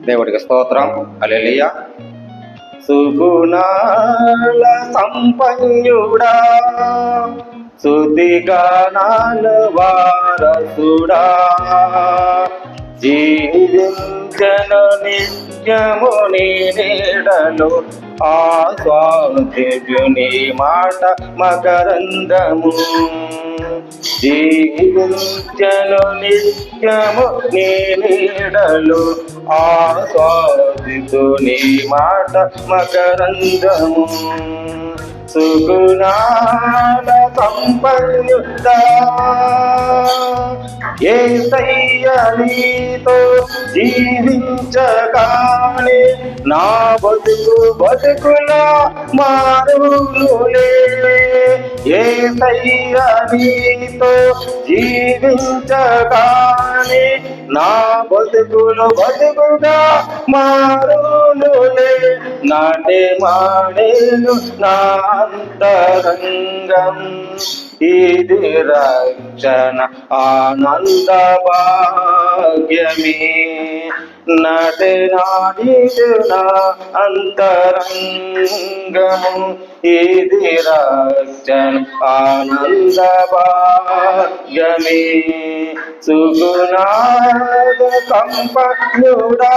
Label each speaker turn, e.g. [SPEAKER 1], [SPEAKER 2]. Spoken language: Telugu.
[SPEAKER 1] దేవుడికి స్తోత్రం. హల్లెలూయా. సుగుణాల సంపన్నుడా, స్తుతిగానాల వారసుడా, జీవించను నిత్యము నీ నీడలో, ఆస్వాదించుని మాట మకరందము. జీవించను నిత్యము నీ నీడలో, ఆస్వాదించు నీ మాట మకరందము. సుగుణాల సంపన్నుడా, యేసయ్య నీతో జీవించగానే నా బతుకులా మారునులే. యేసయ్య నీతో జీవించగానే నా బతుకుగా మారునులే. నాటే మాడేను నా అంతరంగం, ఇది రక్షణ ఆనంద భాగ్యమే. నటే నాడిదు నా అంతరంగము, ఇది రక్షణ ఆనంద భాగ్యమే. సుగుణాల సంపన్నుడా.